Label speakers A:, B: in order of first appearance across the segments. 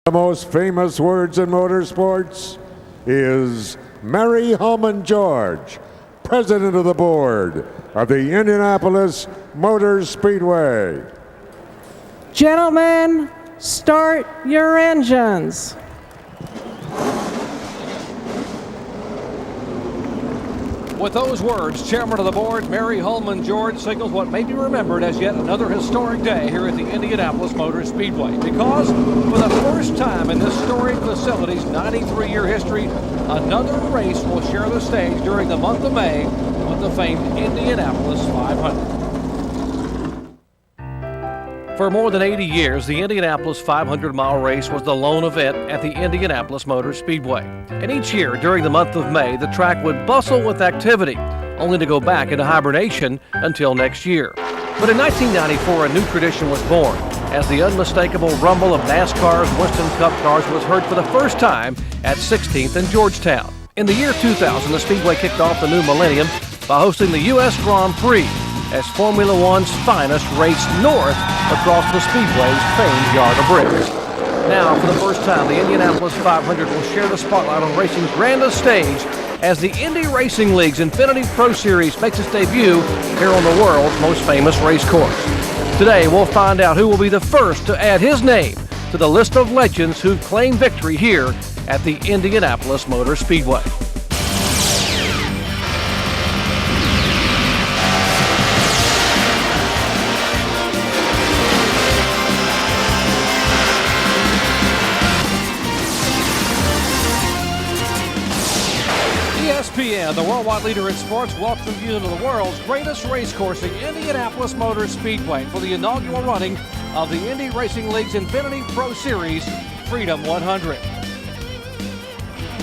A: The most famous words in motorsports is Mary Holman George, president of the board of the Indianapolis Motor Speedway.
B: Gentlemen, start your engines.
C: With those words, Chairman of the Board, Mary Holman George, signals what may be remembered as yet another historic day here at the Indianapolis Motor Speedway. Because for the first time in this storied facility's 93-year history, another race will share the stage during the month of May with the famed Indianapolis 500. For more than 80 years, the Indianapolis 500-mile race was the lone event at the Indianapolis Motor Speedway. And each year, during the month of May, the track would bustle with activity, only to go back into hibernation until next year. But in 1994, a new tradition was born, as the unmistakable rumble of NASCAR's Winston Cup cars was heard for the first time at 16th and Georgetown. In the year 2000, the Speedway kicked off the new millennium by hosting the U.S. Grand Prix, as Formula One's finest raced north across the Speedway's famed Yard of Bricks. Now, for the first time, the Indianapolis 500 will share the spotlight on racing's grandest stage as the Indy Racing League's Infiniti Pro Series makes its debut here on the world's most famous race course. Today, we'll find out who will be the first to add his name to the list of legends who've claimed victory here at the Indianapolis Motor Speedway. ESPN, the worldwide leader in sports, welcomes you to the world's greatest race course, the Indianapolis Motor Speedway, for the inaugural running of the Indy Racing League's Infiniti Pro Series Freedom 100.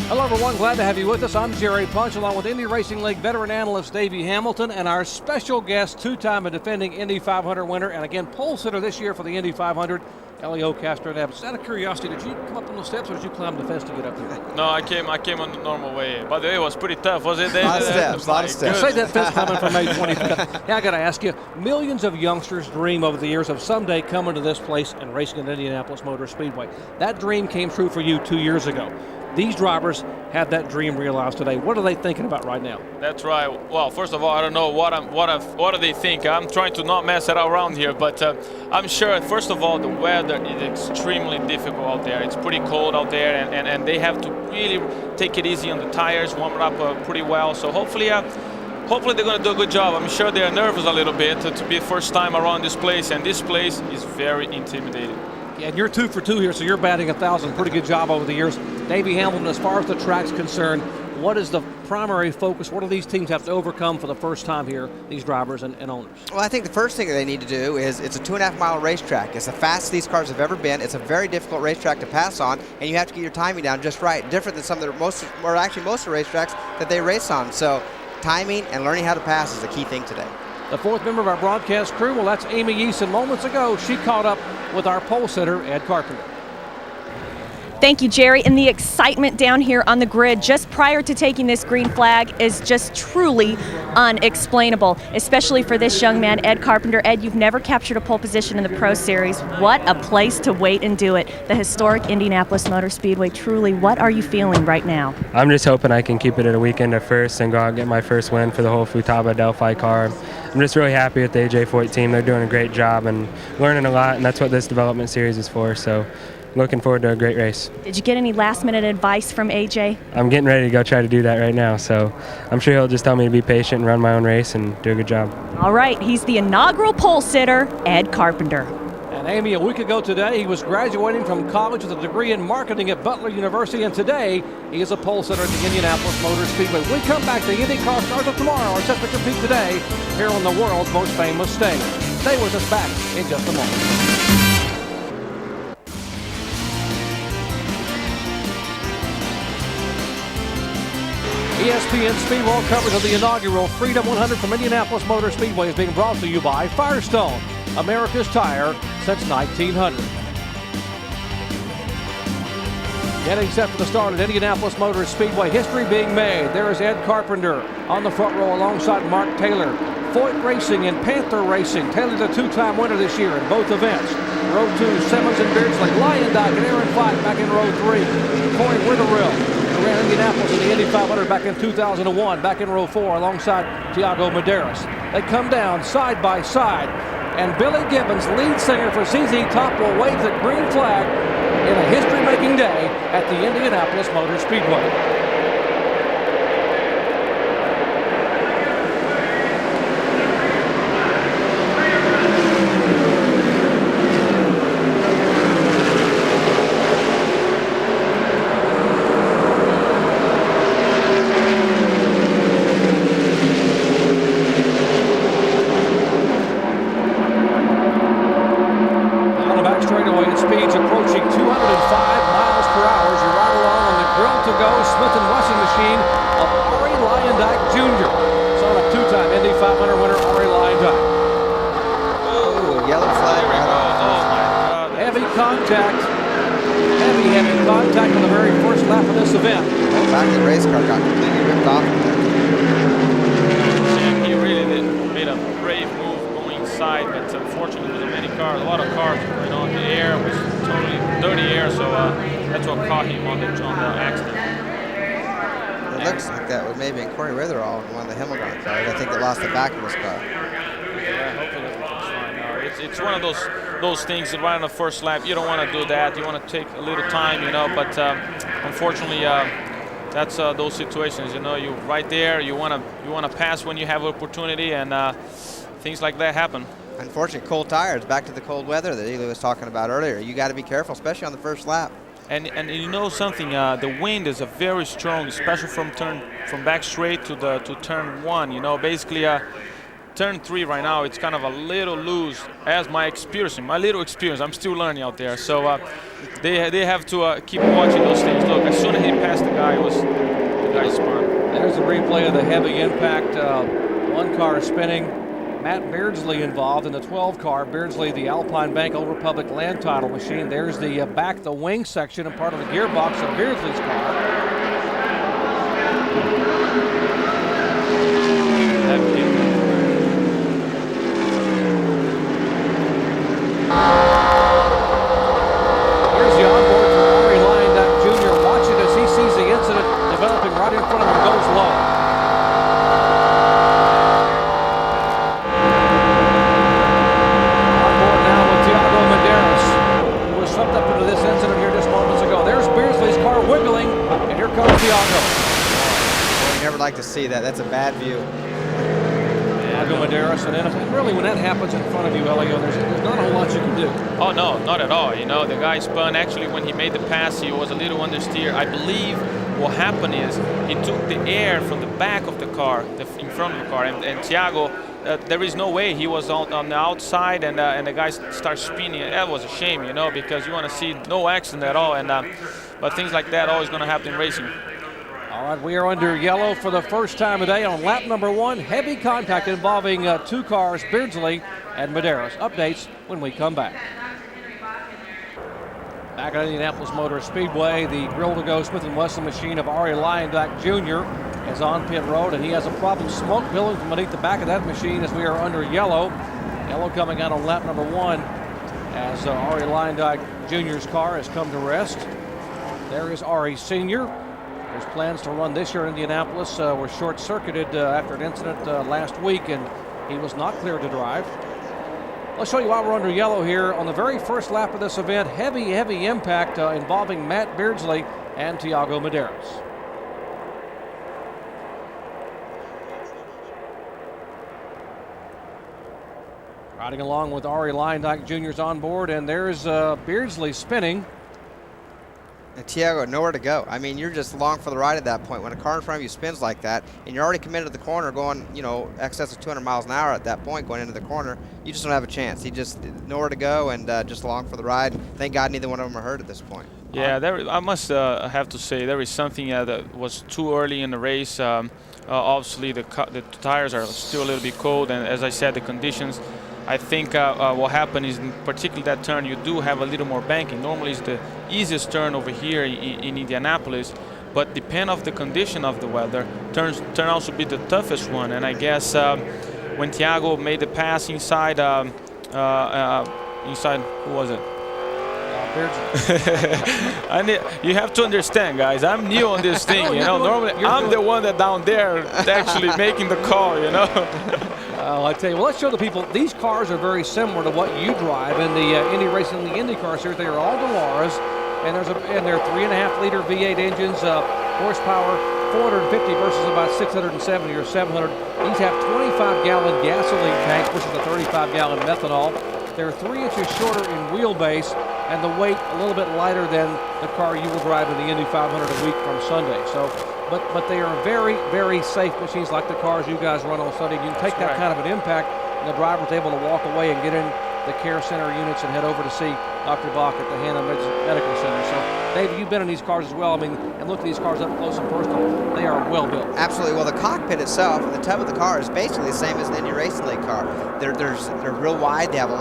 C: Hello everyone, glad to have you with us. I'm Jerry Punch, along with Indy Racing League veteran analyst Davey Hamilton, and our special guest, two-time and defending Indy 500 winner, and again pole sitter this year for the Indy 500, Elio Castro-Neves. Out of curiosity, did you come up on the steps or did you climb the fence to get up there?
D: No, I came on the normal way. By the way, it was pretty tough, was it?
E: A lot of steps.
C: Say that fence coming from May 25th. Yeah, I got to ask you, millions of youngsters dream over the years of someday coming to this place and racing at Indianapolis Motor Speedway. That dream came true for you 2 years ago. These drivers have that dream realized today. What are they thinking about right now?
D: That's right. Well, first of all, I don't know what do they think. I'm trying to not mess it around here, but I'm sure, first of all, the weather is extremely difficult out there. It's pretty cold out there, and they have to really take it easy on the tires, warm it up pretty well. So hopefully they're going to do a good job. I'm sure they're nervous a little bit to be first time around this place, and this place is very intimidating.
C: And you're 2 for 2 here, so you're batting 1,000. Pretty good job over the years. Davey Hamilton, as far as the track's concerned, what is the primary focus? What do these teams have to overcome for the first time here, these drivers and owners?
E: Well, I think the first thing that they need to do is it's a 2.5-mile racetrack. It's the fastest these cars have ever been. It's a very difficult racetrack to pass on, and you have to get your timing down just right, different than some of the most of the racetracks that they race on. So timing and learning how to pass is the key thing today.
C: The fourth member of our broadcast crew, well, that's Amy Eason. Moments ago, she caught up with our pole sitter, Ed Carpenter.
F: Thank you, Jerry. And the excitement down here on the grid just prior to taking this green flag is just truly unexplainable, especially for this young man, Ed Carpenter. Ed, you've never captured a pole position in the Pro Series. What a place to wait and do it. The historic Indianapolis Motor Speedway. Truly, what are you feeling right now?
G: I'm just hoping I can keep it at a weekend at first and go out and get my first win for the whole Futaba Delphi car. I'm just really happy with the AJ Foyt team. They're doing a great job and learning a lot, and that's what this development series is for. So looking forward to a great race.
F: Did you get any last-minute advice from AJ?
G: I'm getting ready to go try to do that right now, so I'm sure he'll just tell me to be patient and run my own race and do a good job.
F: All right, he's the inaugural pole sitter, Ed Carpenter.
C: And Amy, a week ago today, he was graduating from college with a degree in marketing at Butler University, and today he is a pole sitter at the Indianapolis Motor Speedway. When we come back, the IndyCar stars of tomorrow are set to compete today here on the world's most famous stage. Stay with us, back in just a moment. ESPN Speed World coverage of the inaugural Freedom 100 from Indianapolis Motor Speedway is being brought to you by Firestone, America's tire since 1900. Getting set for the start at Indianapolis Motor Speedway. History being made. There is Ed Carpenter on the front row alongside Mark Taylor. Foyt Racing and Panther Racing. Taylor's a two-time winner this year in both events. Row 2, Simmons and Beardsley. Lyondike and Aaron Fight back in row 3. Corey Witherill, who ran Indianapolis in the Indy 500 back in 2001, back in row 4 alongside Tiago Medeiros. They come down side by side, and Billy Gibbons, lead singer for ZZ Top, will wave the green flag in a history-making day at the Indianapolis Motor Speedway. Speeds approaching 205 miles per hour as you ride along on the grill-to-go Smith & Wesson machine of Ari Lyondike Jr. Son of two-time Indy 500 winner Ari Lyondike.
E: Oh, yellow flag right off.
D: Oh my God.
C: Heavy contact on the very first lap of this event.
E: Back of the race car got completely ripped off.
D: He really made a brave move going inside, but unfortunately there were a lot of cars going on. The air was totally dirty air, so that's what caught him on the accident.
E: It looks like that was maybe Corey Witherill in one of the Himmelgarn cars. I think they lost the back of his car.
D: Yeah, hopefully everything's fine now. It's one of those things that right on the first lap, you don't want to do that. You want to take a little time, but unfortunately that's those situations, you're right there. You want to pass when you have opportunity, and things like that happen.
E: Unfortunately, cold tires, back to the cold weather that Ely was talking about earlier. You got to be careful, especially on the first lap.
D: And you know something, the wind is a very strong, especially from back straight to turn 1. Basically turn 3 right now, it's kind of a little loose, as my little experience. I'm still learning out there, so they have to keep watching those things. Look, as soon as he passed the guy spun.
C: There's a replay of the heavy impact. One car is spinning. Matt Beardsley involved in the 12 car. Beardsley, the Alpine Bank Old Republic land title machine. There's the the wing section and part of the gearbox of Beardsley's car. Here's the onboard for Ari Lyondike Jr. watching as he sees the incident developing right in front of him, goes low. Wiggling, and here comes Tiago.
E: Well, you never like to see that. That's a bad view.
C: Tiago Medeiros, and really when that happens in front of you, Elio, there's not a whole lot you can do.
D: Oh no, not at all. The guy spun. Actually, when he made the pass, he was a little understeer. I believe what happened is he took the air from the back of the car, in front of the car, and Tiago. There is no way he was on the outside, and the guy starts spinning. That was a shame, because you want to see no accident at all, but things like that always going to happen in racing.
C: All right, we are under yellow for the first time today on lap number 1. Heavy contact involving 2 cars, Beardsley and Medeiros. Updates when we come back. Back at Indianapolis Motor Speedway, the grill-to-go Smith & Wesson machine of Ari Lyondike Jr. is on pit road, and he has a problem. Smoke billowing from beneath the back of that machine as we are under yellow. Yellow coming out on lap number 1 as Ari Lyondike Jr.'s car has come to rest. There is Ari Sr. His plans to run this year in Indianapolis were short-circuited after an incident last week, and he was not cleared to drive. Let's show you why we're under yellow here on the very first lap of this event. Heavy impact involving Matt Beardsley and Tiago Medeiros. Riding along with Ari Lyondike Jr.'s on board, and there's Beardsley spinning.
E: And Tiago, nowhere to go. I mean, you're just along for the ride at that point. When a car in front of you spins like that, and you're already committed to the corner going, excess of 200 miles an hour at that point going into the corner, you just don't have a chance. He just nowhere to go and just along for the ride. Thank God neither one of them are hurt at this point.
D: Yeah, I must have to say there is something that was too early in the race. Obviously, the tires are still a little bit cold, and as I said, the conditions. I think what happened is, in particular that turn, you do have a little more banking. Normally, it's the easiest turn over here in Indianapolis, but depending on the condition of the weather, turn out to be the toughest one. And I guess when Tiago made the pass inside inside. Who was it? You have to understand, guys. I'm new on this thing, you know. Normally, I'm the one that down there actually making the call, you know.
C: I tell you, well, let's show the people. These cars are very similar to what you drive in the Indy Racing League IndyCar Series. They are all Delaras, and they're 3.5-liter V8 engines, horsepower 450 versus about 670 or 700. These have 25-gallon gasoline tanks versus a 35-gallon methanol. They're 3 inches shorter in wheelbase, and the weight a little bit lighter than the car you will drive in the Indy 500 a week from Sunday. So, but they are very, very safe machines, like the cars you guys run on Sunday. You can take that kind of an impact, and the driver's able to walk away and get in the care center units and head over to see Dr. Bach at the Hannah Medical Center. So, Dave, you've been in these cars as well. I mean, and look at these cars up close and personal. They are well built.
E: Absolutely. Well, the cockpit itself and the tub of the car is basically the same as an Indy Racing League car. They're real wide. They have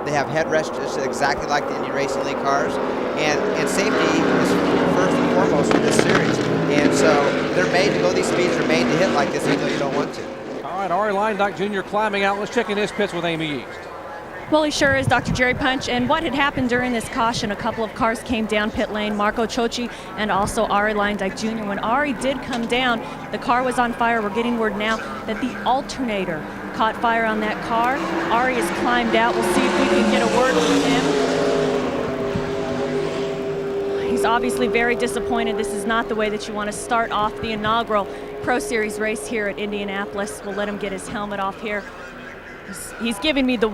E: they have headrests just exactly like the Indy Racing League cars, and safety is first and foremost for this series. And so they're made to go these speeds. They're made to hit like this, even though you don't want to.
C: All right, Arie Luyendyk Jr. climbing out. Let's check in his pits with Amy Yeast.
F: Well, he sure is, Dr. Jerry Punch. And what had happened during this caution, a couple of cars came down pit lane, Marco Ciocci and also Arie Luyendyk Jr. When Arie did come down, the car was on fire. We're getting word now that the alternator caught fire on that car. Arie has climbed out. We'll see if we can get a word from him. He's obviously very disappointed. This is not the way that you want to start off the inaugural Pro Series race here at Indianapolis. We'll let him get his helmet off here. He's giving me the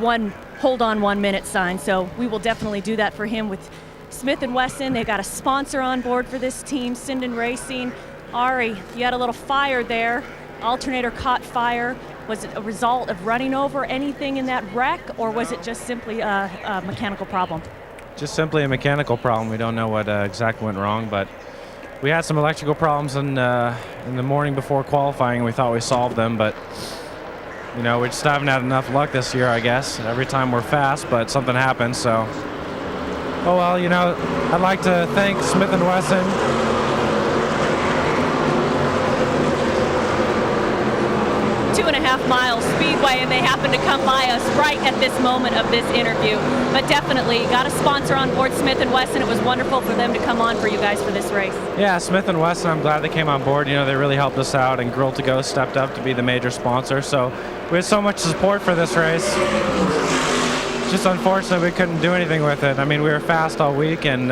F: hold on 1 minute sign, so we will definitely do that for him with Smith & Wesson. They got a sponsor on board for this team, Sinden Racing. Arie, you had a little fire there. Alternator caught fire. Was it a result of running over anything in that wreck, or was it just simply a mechanical problem?
H: Just simply a mechanical problem. We don't know what exactly went wrong, but we had some electrical problems in the morning before qualifying, and we thought we solved them, but you know, we just haven't had enough luck this year, I guess. Every time we're fast, but something happens, so. Oh well, you know, I'd like to thank Smith & Wesson.
F: 2.5 miles Speedway, and they happen to come by us right at this moment of this interview. But definitely got a sponsor on board, Smith & Wesson. It was wonderful for them to come on for you guys for this race.
H: Yeah, Smith & Wesson, I'm glad they came on board. You know, they really helped us out, and Grill to Go stepped up to be the major sponsor. So we had so much support for this race. It's just unfortunate we couldn't do anything with it. I mean, we were fast all week, and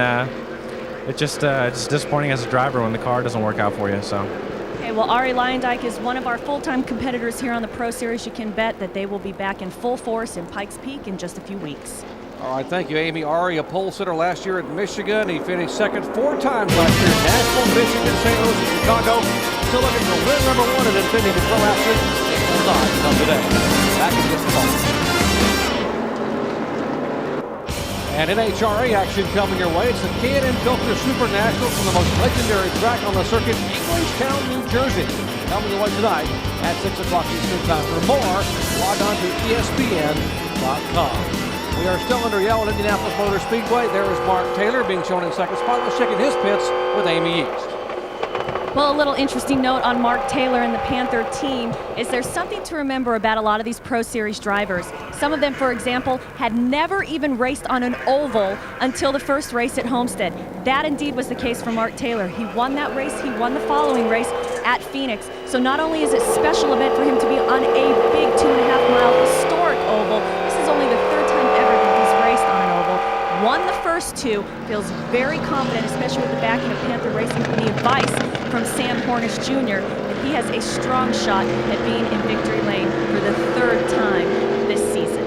H: it's just disappointing as a driver when the car doesn't work out for you. So.
F: Okay, well, Arie Luyendyk is one of our full-time competitors here on the Pro Series. You can bet that they will be back in full force in Pikes Peak in just a few weeks.
C: All right, thank you, Amy. Arie, a pole sitter last year at Michigan. He finished second 4 times last year. Nashville, Michigan, St. Louis, and Chicago. Still looking for win number 1 in Infiniti to Pro Outfit. It will not come today. Back in just a moment. And NHRA action coming your way. It's the K&N Filter Super Nationals from the most legendary track on the circuit, Englishtown, New Jersey. Coming your way tonight at 6 o'clock Eastern Time. For more, log on to ESPN.com. We are still under yellow at Indianapolis Motor Speedway. There is Mark Taylor being shown in second spot. Let's check in his pits with Amy Yeast.
F: Well, a little interesting note on Mark Taylor and the Panther team is there's something to remember about a lot of these Pro Series drivers. Some of them, for example, had never even raced on an oval until the first race at Homestead. That indeed was the case for Mark Taylor. He won that race. He won the following race at Phoenix. So not only is it a special event for him to be on a big 2.5-mile historic oval, this is only the 3rd time ever that he's raced on an oval. Won the first 2, feels very confident, especially with the backing of Panther Racing and the advice from Sam Hornish Jr. that he has a strong shot at being in victory lane for the 3rd time this season.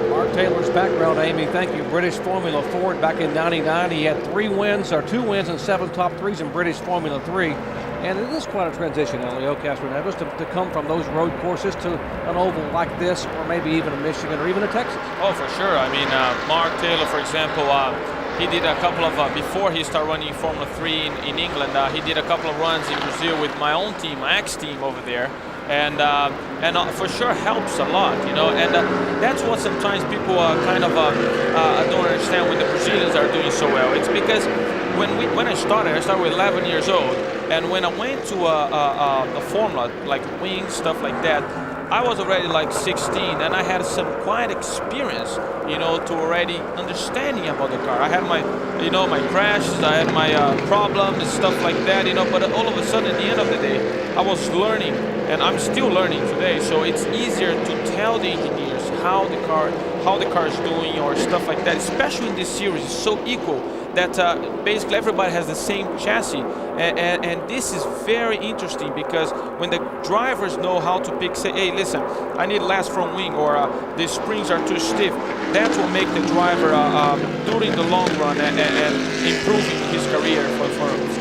C: Mark Taylor's background, Amy, thank you. British Formula Ford back in '99. He had 2 wins and 7 top 3s in British Formula 3. And it is quite a transition, Elio Castroneves, to come from those road courses to an oval like this, or maybe even a Michigan or even a Texas.
D: Oh, for sure. I mean, Mark Taylor, for example, he did a couple of, before he started running Formula 3 in England, he did a couple of runs in Brazil with my own team, my ex-team over there. And for sure helps a lot, you know, and that's what sometimes people kind of don't understand when the Brazilians are doing so well. It's because when I started with 11 years old, and when I went to a formula like wings, stuff like that, I was already like 16, and I had some quite experience, to already understanding about the car. I had my, my crashes, I had my problems and stuff like that, but all of a sudden at the end of the day, I was learning, and I'm still learning today, so it's easier to tell the engineers how the car is doing or stuff like that, especially in this series. It's so equal that basically everybody has the same chassis, and this is very interesting because when the drivers know how to pick, say, hey, listen, I need less front wing, or the springs are too stiff, that will make the driver during the long run and improving his career for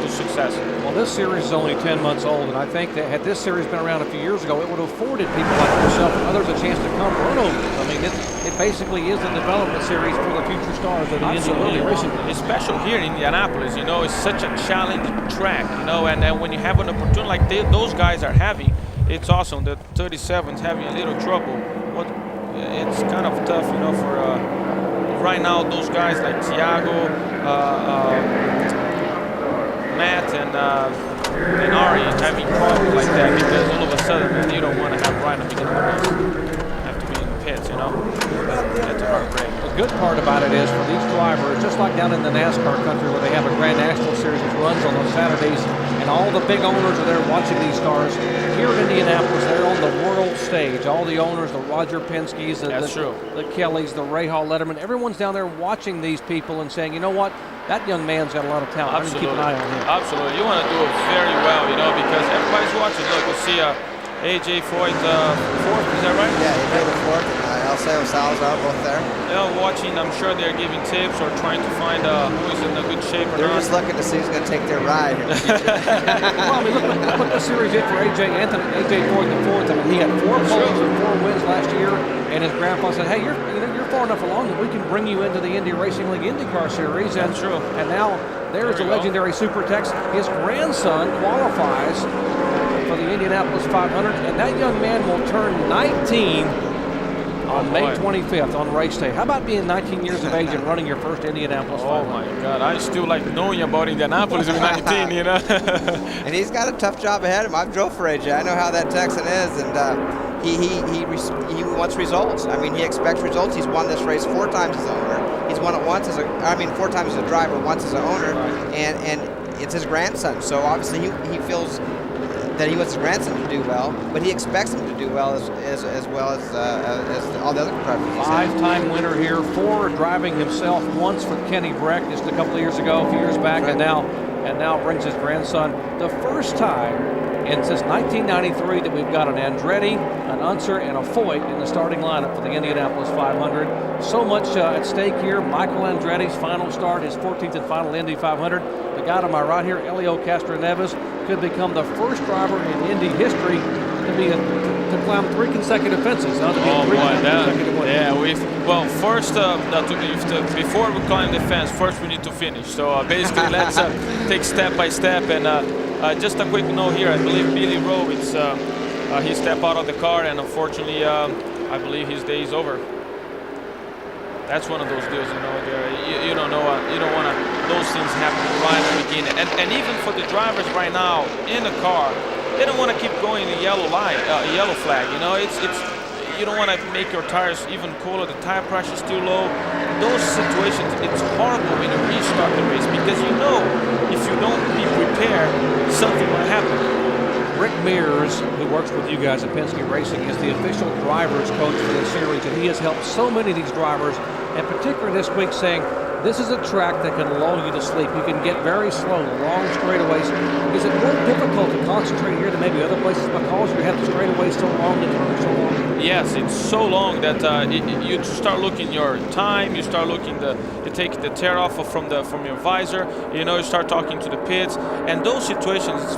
D: success.
C: Well, this series is only 10 months old, and I think that had this series been around a few years ago, it would have afforded people like yourself and others a chance to come run over. I mean, it basically is the development series for the future stars of the Indy racing.
D: Especially here in Indianapolis, it's such a challenging track, and when you have an opportunity like those guys are having, it's awesome. The 37's having a little trouble. It's kind of tough, for right now those guys like Thiago, Matt, and Ari having problems like that because all of a sudden, man, you don't want to have right in the beginning of the race. Have to be in the pits, That's a hard break.
C: The good part about it is for these drivers, just like down in the NASCAR country where they have a Grand National Series which runs on those Saturdays, and all the big owners are there watching these cars. Here in Indianapolis, they're on the world stage. All the owners, the Roger Penske's, the Kellys, the Ray Hall Letterman, everyone's down there watching these people and saying, you know what, that young man's got a lot of talent.
D: Absolutely.
C: I'm going to keep an eye on him.
D: Absolutely. You want to do it very well, because everybody's watching. Look, you see AJ Foyt fourth, is that right?
E: Yeah, AJ the fourth, and Alceo Salazar both there.
D: They're watching. I'm sure they're giving tips or trying to find who is in a good shape or
E: They're
D: not.
E: just looking to see who's going to take their ride.
C: Well, I mean, look what the series did for AJ Foyt the fourth. I mean, he had 4 poles and 4 wins last year, and his grandpa said, "Hey, you're far enough along that we can bring you into the Indy Racing League IndyCar Series." And
D: That's true.
C: And now there's the legendary Super Tex. His grandson qualifies for the Indianapolis 500, and that young man will turn 19 on May 25th on race day. How about being 19 years of age and running your first Indianapolis 500?
D: Oh my God, I still like knowing about Indianapolis at 19,
E: And he's got a tough job ahead of him. I've drove for AJ. I know how that Texan is, and he wants results. I mean, he expects results. He's won this race 4 times as an owner. He's won it 4 times as a driver, once as an owner, and it's his grandson. So obviously he feels that he wants his grandson to do well, but he expects him to do well as well as all the other drivers.
C: 5-time winner here, 4 driving himself, once for Kenny Breck just a couple of years ago, a few years back, right. and now brings his grandson. The first time since 1993 that we've got an Andretti, an Unser, and a Foyt in the starting lineup for the Indianapolis 500. So much at stake here. Michael Andretti's final start, his 14th and final Indy 500. The guy to my right here, Elio Castroneves, could become the first driver in Indy history to climb 3 consecutive fences.
D: First, before we climb the fence, first we need to finish. So basically, let's take step by step. And just a quick note here, I believe Billy Rowe, he stepped out of the car, and unfortunately, I believe his day is over. That's one of those deals, you don't know, you don't want those things happening right at the beginning. And even for the drivers right now in the car, they don't want to keep going the yellow flag. It's you don't want to make your tires even cooler. The tire pressure is too low. Those situations, it's horrible when you restart the race because if you don't be prepared, something will happen.
C: Rick Mears, who works with you guys at Penske Racing, is the official driver's coach for this series, and he has helped so many of these drivers, and particularly this week, saying this is a track that can lull you to sleep. You can get very slow, long straightaways. Is it more difficult to concentrate here than maybe other places because you have the straightaways so long, the turns so long?
D: Yes, it's so long that you start looking your time. You start looking you take the tear off from your visor. You start talking to the pits, and those situations it's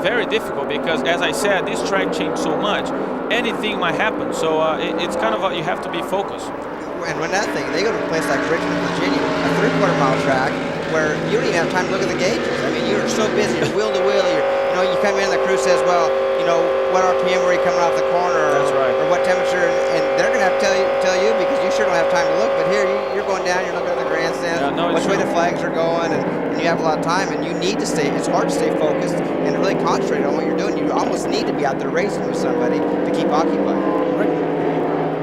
D: very difficult because, as I said, this track changed so much. Anything might happen, so it's kind of you have to be focused.
E: And when that thing, they go to a place like Richmond, Virginia, a 3/4-mile track where you don't even have time to look at the gauges. I mean, you're so busy, you're wheel to wheel. You come in, the crew says, well, what RPM were you coming off the corner,
D: That's right.
E: or what temperature, and they're going to have to tell you because you sure don't have time to look. But here, you're going down, you're looking at the grandstands,
D: Yeah, no, it's
E: which way
D: true.
E: the flags are going, and you have a lot of time, and you need to stay. It's hard to stay focused and really concentrate on what you're doing. You almost need to be out there racing with somebody to keep occupied.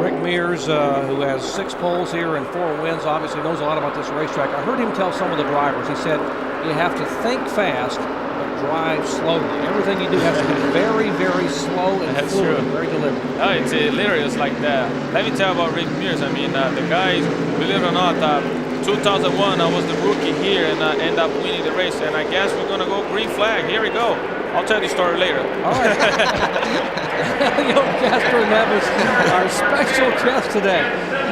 C: Rick Mears, who has 6 poles here and 4 wins, obviously knows a lot about this racetrack. I heard him tell some of the drivers, he said, you have to think fast, but drive slowly. Everything you do has to be very, very slow and
D: That's
C: fluid,
D: true.
C: very deliberate.
D: No, it's literally it's like that. Let me tell you about Rick Mears. I mean, the guy, believe it or not, 2001, I was the rookie here and I ended up winning the race. And I guess we're going to go green flag. Here we go. I'll tell you the story later.
C: All right. Castro Nevis, our special guest today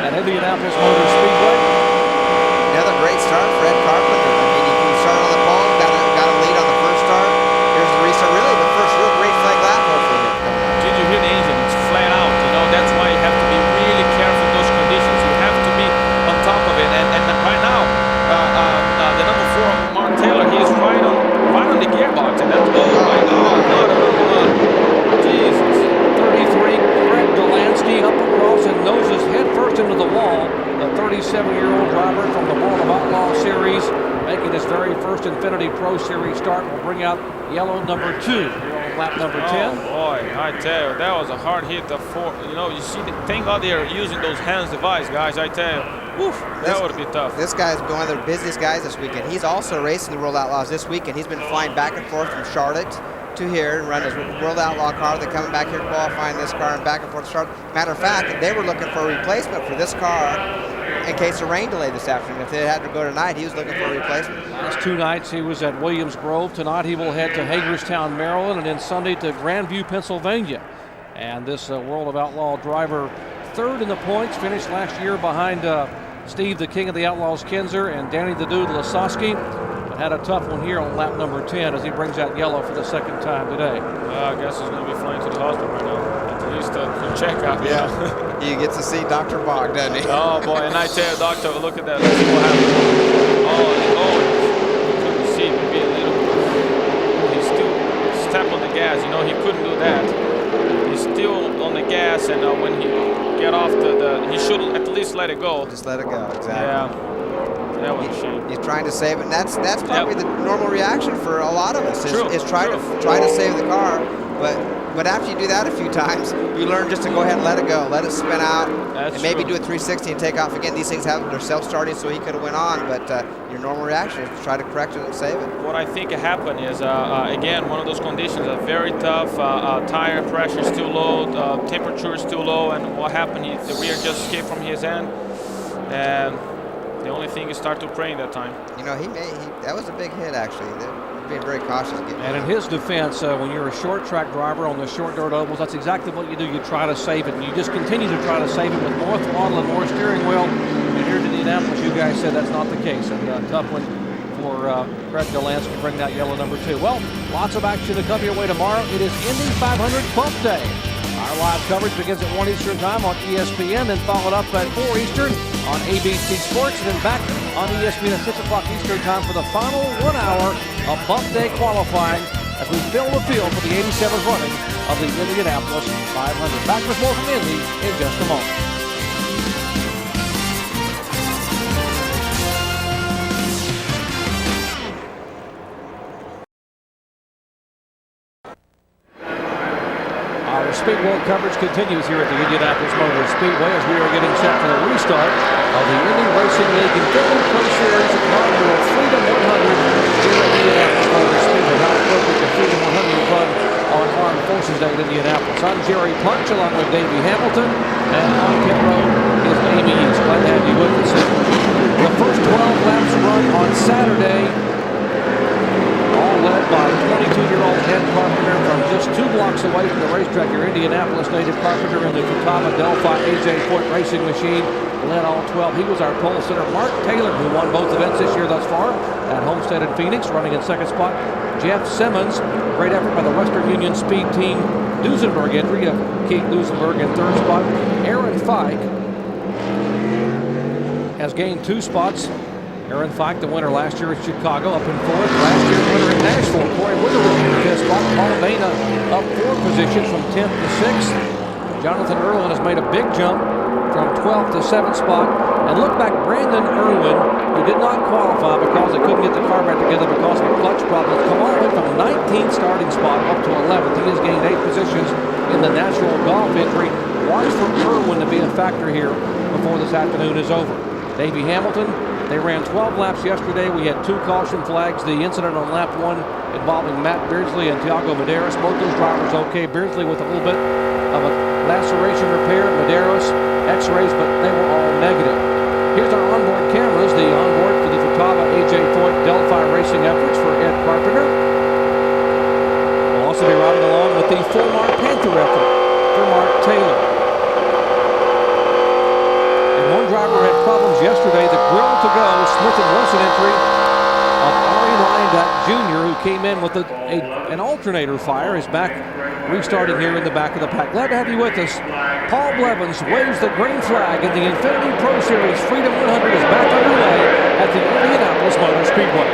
C: at Indianapolis Motor Speedway.
E: Another great start for Ed Carpenter. I mean, he started on the pole, got a lead on the first start. Here's the restart. Really, the first real great flag lap hopefully here.
D: Did you hear the engine? It's flat out. That's why you have to be really careful in those conditions. You have to be on top of it. And right now, the number 4, Mark Taylor, he's right on the gearbox. And that's, oh my God, Jesus.
C: 33, Fred Delansky up across and noses head first into the wall. The 37-year-old driver from the World of Outlaw Series, making his very first Infiniti Pro Series start, will bring out yellow number 2 here on lap number 10.
D: Oh boy, I tell you, that was a hard hit. You see, thank God they're using those hands device, guys. I tell you, oof, that would be tough.
E: This guy's been one of their busiest guys this weekend. He's also racing the World Outlaws this weekend. He's been flying back and forth from Charlotte to here and run his World Outlaw car. They're coming back here qualifying this car and back and forth to Charlotte. Matter of fact, they were looking for a replacement for this car in case of rain delay this afternoon. If they had to go tonight, he was looking for a replacement.
C: Last 2 nights he was at Williams Grove. Tonight he will head to Hagerstown, Maryland, and then Sunday to Grandview, Pennsylvania. And this World of Outlaw driver, 3rd in the points, finished last year behind Steve, the King of the Outlaws, Kinzer, and Danny the Dude Lasowski. But had a tough one here on lap number 10 as he brings out yellow for the 2nd time today.
D: I guess he's going to be flying to the hospital right now. At least to check out.
E: Yeah, he gets to see Dr. Bog, doesn't he?
D: Oh boy, and I tell you, doctor, look at that. Let's see what happens. You couldn't see maybe a little. He still stepped on the gas. He couldn't do that. He's still on the gas, and when he get off he should at least let it go.
E: Just let it go, exactly.
D: Yeah. That was a shame.
E: He's trying to save it, and that's probably the normal reaction for a lot of us. Is try to save the car, but after you do that a few times, you learn just to go ahead and let it go, let it spin out, and maybe do a 360 and take off again. These things they're self-starting, so he could have went on, but your normal reaction is to try to correct it and save it.
D: What I think happened is, again, one of those conditions are very tough. Tire pressure is too low, temperature is too low, and what happened? The rear just escaped from his end, and the only thing is start to pray that time.
E: That was a big hit, actually. They're being very cautious.
C: And in his defense, when you're a short track driver on the short dirt ovals, that's exactly what you do. You try to save it, and you just continue to try to save it with more throttle and more steering wheel. And here in Indianapolis, you guys said that's not the case. And tough one for Fred Delansky to bring that yellow number 2. Well, lots of action to come your way tomorrow. It is Indy 500 Bump Day. Our live coverage begins at 1 Eastern time on ESPN, then followed up at 4 Eastern on ABC Sports, and then back on ESPN at 6 o'clock Eastern time for the final 1 hour of Bump Day qualifying as we fill the field for the 87th running of the Indianapolis 500. Back with more from Indy in just a moment. Our Speedway coverage continues here at the Indianapolis Motor Speedway as we are getting set for the restart of the Indy Racing League Infiniti Pro Series inaugural Freedom 100 here at the Indianapolis Motor Speedway. How appropriate the Freedom 100 run on Armed Forces Day in Indianapolis. I'm Jerry Punch along with Davey Hamilton, and on pit road is Amy East. Glad to have you with us. The first 12 laps run on Saturday, all led by 22-year-old Ed Carpenter from just 2 blocks away from the racetrack. Your Indianapolis native Carpenter in the Futaba Delphi AJ Foot racing machine led all 12. He was our pole sitter. Mark Taylor, who won both events this year thus far at Homestead and Phoenix, running in 2nd spot. Jeff Simmons, great effort by the Western Union Speed Team. Duesenberg entry of Keith Duesenberg in 3rd spot. Aaron Fike has gained 2 spots Aaron Fike, the winner last year at Chicago, up in fourth. Last year's winner at Nashville. Corey Witherell in the fifth spot. Paul Baina up 4 positions from 10th to 6th. Jonathan Irwin has made a big jump from 12th to 7th spot. And look back, Brandon Irwin, who did not qualify because he couldn't get the car back together because of a clutch problem, come all the way from 19th starting spot up to 11th. He has gained 8 positions in the natural golf entry. Watch for Irwin to be a factor here before this afternoon is over. Davey Hamilton, they ran 12 laps yesterday. We had 2 caution flags. The incident on lap 1 involving Matt Beardsley and Tiago Medeiros. Both those drivers okay. Beardsley with a little bit of a laceration repair. Medeiros x-rays, but they were all negative. Here's our onboard cameras. The onboard for the Futaba AJ Foyt Delphi Racing efforts for Ed Carpenter. We'll also be riding along with the Fulmar Panther effort for Mark Taylor. One driver had problems yesterday. The grill to go, Smith & Wesson entry of Ari Lyandat Jr., who came in with an alternator fire, is back restarting here in the back of the pack. Glad to have you with us. Paul Blevins waves the green flag, and the Infiniti Pro Series Freedom 100 is back underway at the Indianapolis Motor Speedway.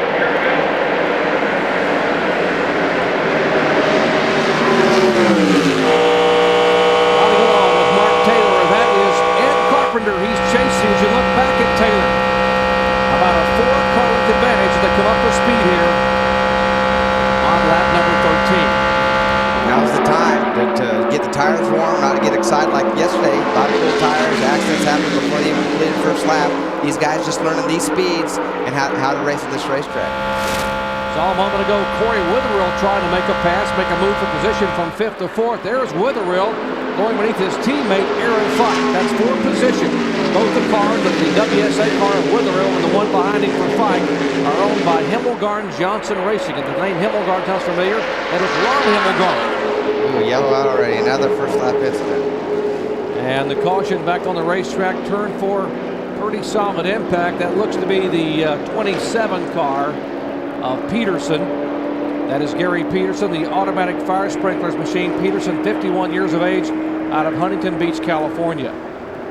C: He's chasing as you look back at Taylor. About a 4-car length advantage as they come up for speed here on lap number 13.
E: Now's the time to get the tires warm, not to get excited like yesterday. A lot of cool tires, accidents happened before they even completed the first lap. These guys just learning these speeds and how to race at this racetrack.
C: Saw a moment ago Corey Witherell trying to make a pass, make a move for position from 5th to 4th. There's Witherell going beneath his teammate Aaron Fike. That's 4 position. Both the cars, the WSA car of Witherell and the one behind him for Fike, are owned by Himmelgarn Johnson Racing. And the name Himmelgarn sounds familiar. That is Ron Himmelgarn.
E: Ooh, yellow out already. Another first lap incident.
C: And the caution back on the racetrack, turn 4, pretty solid impact. That looks to be the 27 car of Peterson. That is Gary Peterson, the automatic fire sprinklers machine. Peterson, 51 years of age, out of Huntington Beach, California.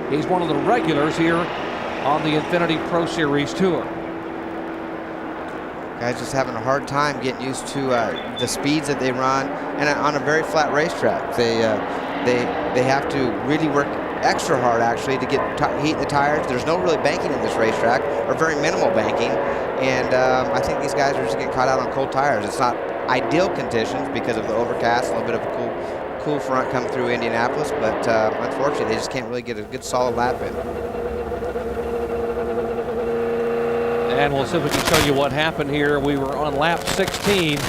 C: He's one of the regulars here on the Infiniti Pro Series Tour.
E: Guys just having a hard time getting used to the speeds that they run, and on a very flat racetrack. They have to really work extra hard actually to get heat the tires. There's no really banking in this racetrack, or very minimal banking, and I think these guys are just getting caught out on cold tires. It's not ideal conditions because of the overcast, a little bit of a cool front coming through Indianapolis, but unfortunately they just can't really get a good solid lap in.
C: And we'll see if we can show you what happened here. We were on lap 16,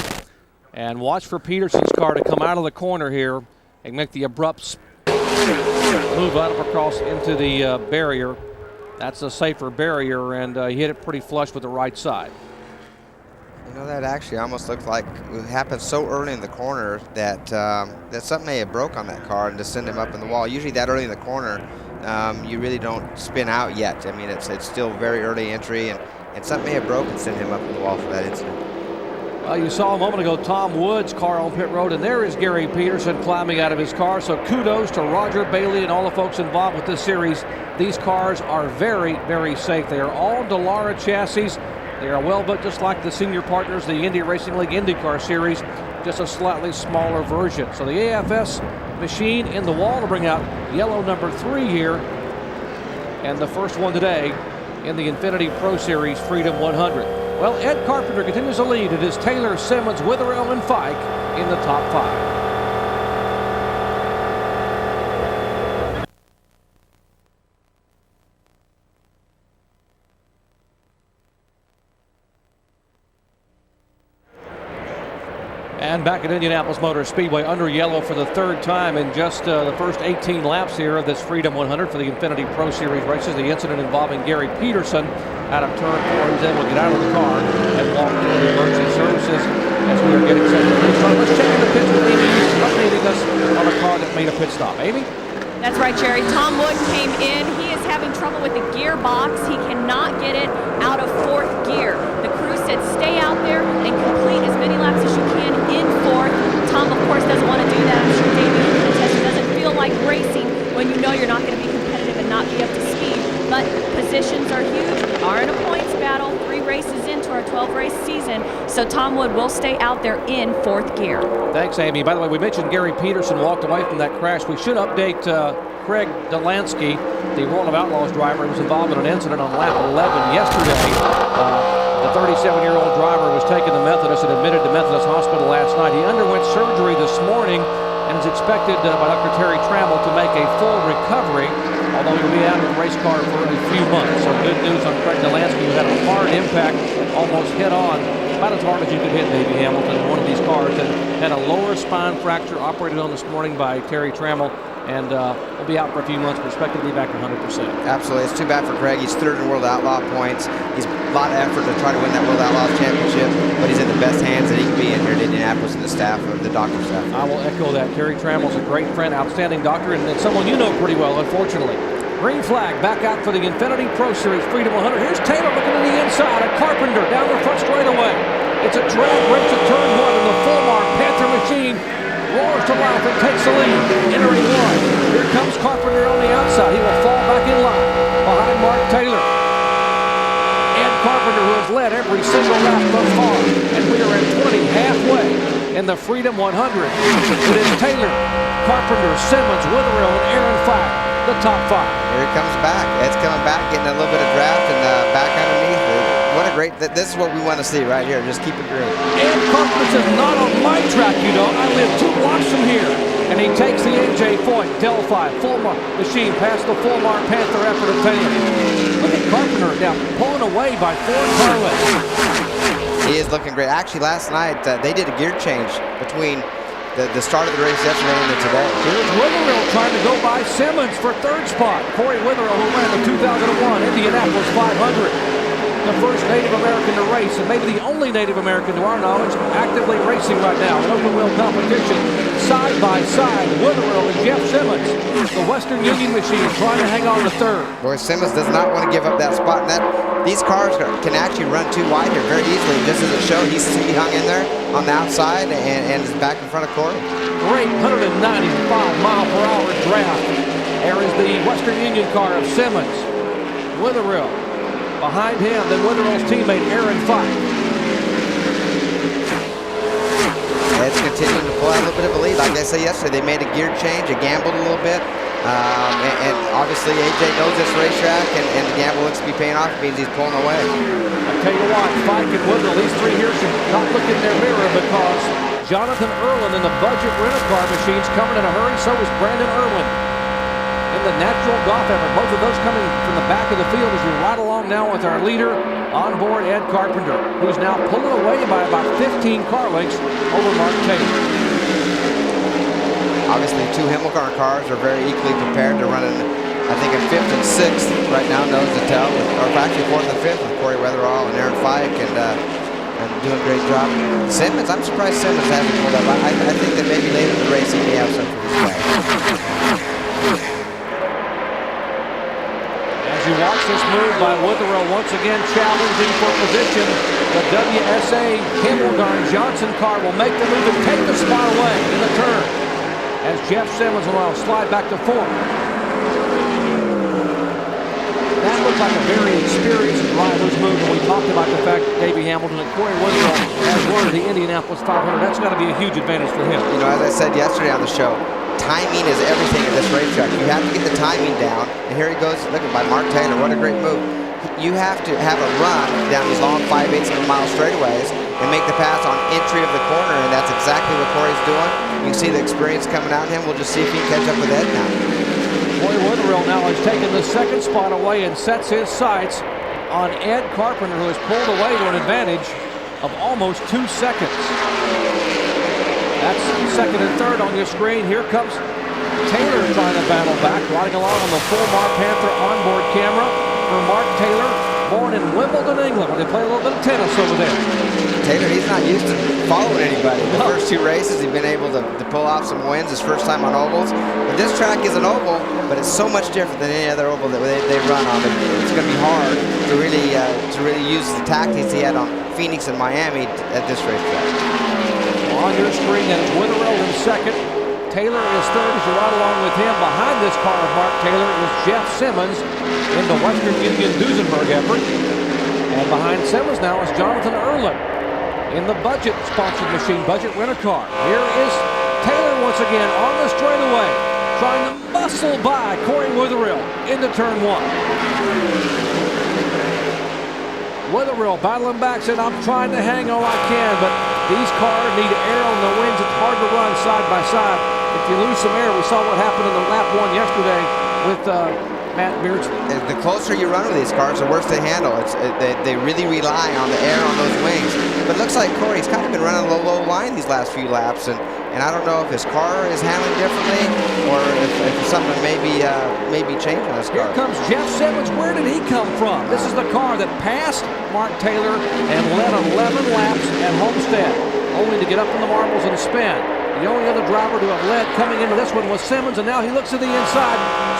C: and watch for Peterson's car to come out of the corner here and make the abrupt move out across into the barrier. That's a safer barrier, and he hit it pretty flush with the right side.
E: You know, that actually almost looked like it happened so early in the corner that that something may have broke on that car and just send him up in the wall. Usually that early in the corner, you really don't spin out yet. I mean, it's still very early entry, and something may have broke and send him up in the wall for that incident.
C: Well, you saw a moment ago Tom Wood's car on pit road, and there is Gary Peterson climbing out of his car. So kudos to Roger Bailey and all the folks involved with this series. These cars are very, very safe. They are all Dallara chassis. They are well built, just like the senior partners, the Indy Racing League IndyCar Series, just a slightly smaller version. So the AFS machine in the wall to bring out yellow number 3 here, and the first one today in the Infiniti Pro Series Freedom 100. Well, Ed Carpenter continues to lead. It is Taylor, Simmons, Witherell, and Fike in the top 5. And back at Indianapolis Motor Speedway, under yellow for the 3rd time in just the first 18 laps here of this Freedom 100 for the Infiniti Pro Series races. The incident involving Gary Peterson out of turn 4. He's able to get out of the car and walk to the emergency services as we are getting set to restart. Let's check in the pits with Amy, who's updating us on a car that made a pit stop. Amy?
F: That's right, Jerry. Tom Wood came in. He is having trouble with the gearbox. He cannot get it out of 4th gear. The crew said stay out there and complete as many laps as you can in 4th. Tom, of course, doesn't want to do that. I'm sure David can attest. It doesn't feel like racing when you know you're not going to be competitive and not be up to speed. But positions are huge. We are in a points battle. 3 12-race season, so Tom Wood will stay out there in 4th gear.
C: Thanks, Amy. By the way, we mentioned Gary Peterson walked away from that crash. We should update Craig Delansky, the World of Outlaws driver, who was involved in an incident on lap 11 yesterday. The 37-year-old driver was taken to Methodist and admitted to Methodist Hospital last night. He underwent surgery this morning and is expected by Dr. Terry Trammell to make a full recovery, although he'll be out of the race car for a few months. So good news on Craig Delansky, who had a hard impact, almost hit on, about as hard as you could hit Davey Hamilton in one of these cars, and had a lower spine fracture operated on this morning by Terry Trammell, and will be out for a few months, but expected to be back 100%.
E: Absolutely. It's too bad for Craig. He's 3rd in World Outlaw points. He's a lot of effort to try to win that World Outlaws championship, but he's in the best hands that he can be in here at Indianapolis and the staff, of the doctor staff.
C: I will echo that. Terry Trammell's a great friend, outstanding doctor, and someone you know pretty well, unfortunately. Green flag back out for the Infiniti Pro Series Freedom 100. Here's Taylor looking to the inside. A Carpenter down the front straightaway. It's a drag race at turn 1, and the full-mark Panther machine roars to life and takes the lead. Entering 1. Here comes Carpenter on the outside. He will fall back in line behind Mark Taylor. Ed Carpenter, who has led every single lap thus far. And we are at 20, halfway in the Freedom 100. It is Taylor, Carpenter, Simmons, Witherill, and Aaron Flack, the top 5.
E: Here he comes back. Ed's coming back, getting a little bit of draft and back underneath. What a great, this is what we want to see right here. Just keep it green.
C: Ed Carpenter says, not on my track, you know. I live 2 blocks from here. And he takes the AJ Foyt Delphi full-mark machine past the full-mark Panther effort of Taylor. Look at Carpenter now pulling away by 4 car lengths.
E: He is looking great. Actually, last night they did a gear change between the start of the race yesterday and today.
C: Here's Witherill trying to go by Simmons for 3rd spot. Corey Witherill, who ran the 2001 Indianapolis 500. The first Native American to race, and maybe the only Native American to our knowledge actively racing right now in open wheel competition. Side by side, Witherill and Jeff Simmons. The Western Union machine trying to hang on to 3rd.
E: Boy, Simmons does not want to give up that spot. And these cars can actually run too wide here very easily. Just as it showed, he hung in there on the outside and is back in front of Corey.
C: Great 195-mile-per-hour draft. There is the Western Union car of Simmons. Witherill. Behind him, then Witherill's teammate Aaron Fike.
E: Ed's continuing to pull out a little bit of a lead. Like I said yesterday, they made a gear change, they gambled a little bit. And obviously AJ knows this racetrack, and the gamble looks to be paying off. It means he's pulling away.
C: I tell you what, Fike and Witherill, these 3 here should not look in their mirror, because Jonathan Erlin in the budget rental-car machine's coming in a hurry. So is Brandon Irwin in the natural golf effort. Both of those coming from the back of the field as we ride along now with our leader on board, Ed Carpenter, who's now pulling away by about 15 car lengths over Mark Taylor.
E: Obviously, 2 Hamilcar cars are very equally prepared. They're running, I think, in 5th and 6th right now, nose to tail, or actually 4th and 5th with Corey Wetherill and Aaron Fike, and doing a great job. Simmons, I'm surprised Simmons hasn't pulled up. I think that maybe later in the race he may have some for this guy.
C: As you watch this move by Witherill, once again challenging for position, the WSA Himmelgarn Johnson car will make the move and take the spot away in the turn, as Jeff Simmons will slide back to 4th. That looks like a very experienced driver's move, and we talked about the fact that Davey Hamilton and Corey Witherill has won the Indianapolis 500. That's got to be a huge advantage for him.
E: You know, as I said yesterday on the show, timing is everything at this racetrack. You have to get the timing down, and here he goes, look at by Mark Taylor. What a great move. You have to have a run down these long 5/8 of a mile straightaways and make the pass on entry of the corner, and that's exactly what Corey's doing. You can see the experience coming out of him. We'll just see if he can catch up with Ed now.
C: Corey Witherill now has taken the 2nd spot away and sets his sights on Ed Carpenter, who has pulled away to an advantage of almost 2 seconds. That's 2nd and 3rd on your screen. Here comes Taylor trying to battle back, riding along on the full Mark Panther onboard camera for Mark Taylor, born in Wimbledon, England, where they play a little bit of tennis over there.
E: Taylor, he's not used to following anybody. The first 2 races, he's been able to pull off some wins, his first time on ovals. But this track is an oval, but it's so much different than any other oval that they run on. It's going to be hard to really use the tactics he had on Phoenix and Miami at this racetrack.
C: On your screen, and it's Witherill in 2nd. Taylor is 3rd as you ride along with him. Behind this car of Mark Taylor is Jeff Simmons in the Western Union Duesenberg effort. And And behind Simmons now is Jonathan Erlin in the Budget sponsored machine, Budget Rent-A-Car. Here is Taylor once again on the straightaway, trying to muscle by Corey Witherill into turn 1. Witherill battling back, said, I'm trying to hang all I can, but these cars need air on the wings. It's hard to run side by side. If you lose some air, we saw what happened in the lap 1 yesterday with Matt Beardsley.
E: The closer you run with these cars, the worse they handle. They really rely on the air on those wings. But it looks like Corey's kind of been running a low line these last few laps, and I don't know if his car is handling differently or if something may be changing on his car.
C: Here comes Jeff Simmons. Where did he come from? This is the car that passed Mark Taylor and led 11 laps at Homestead, only to get up in the marbles and spin. The only other driver to have led coming into this one was Simmons, and now he looks to the inside,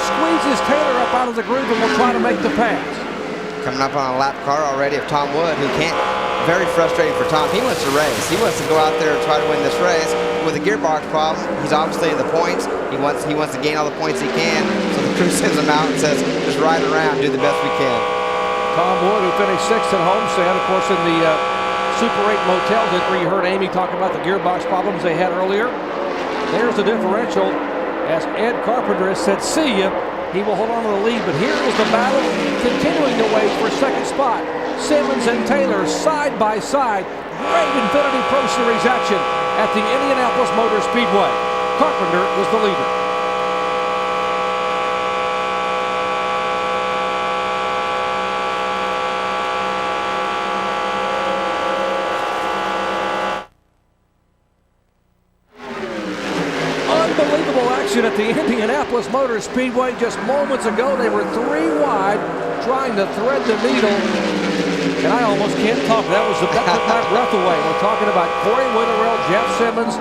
C: squeezes Taylor up out of the groove, and will try to make the pass.
E: Coming up on a lap car already of Tom Wood, who can't. Very frustrating for Tom. He wants to race. He wants to go out there and try to win this race. With a gearbox problem, he's obviously in the points. He wants to gain all the points he can. So the crew sends him out and says, just ride around, do the best we can.
C: Tom Wood, who finished 6th at Homestead, of course, in the Super 8 motels, where you heard Amy talk about the gearbox problems they had earlier. There's the differential, as Ed Carpenter has said, see ya. He will hold on to the lead, but here is the battle continuing to wait for second spot. Simmons and Taylor side by side. Great Infiniti Pro Series action at the Indianapolis Motor Speedway. Carpenter is the leader. Unbelievable action at the Indianapolis Motor Speedway. Just moments ago, they were 3 wide, trying to thread the needle. And I almost can't talk. That took my breath away. We're talking about Corey Witherill, Jeff Simmons,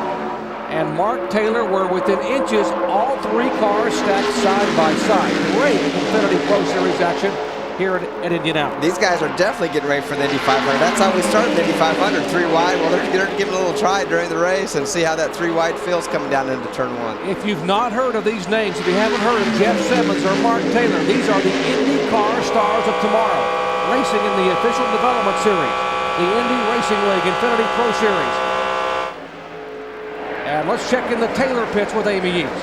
C: and Mark Taylor were within inches. All 3 cars stacked side by side. Great Infiniti Pro Series action here at Indianapolis.
E: These guys are definitely getting ready for the Indy 500. That's how we started the Indy 500, 3 wide. Well, they're giving a little try during the race and see how that 3 wide feels coming down into turn 1.
C: If you've not heard of these names, if you haven't heard of Jeff Simmons or Mark Taylor, these are the IndyCar stars of tomorrow. Racing in the official development series, the Indy Racing League Infiniti Pro Series. And let's check in the Taylor pits with Amy Yeats.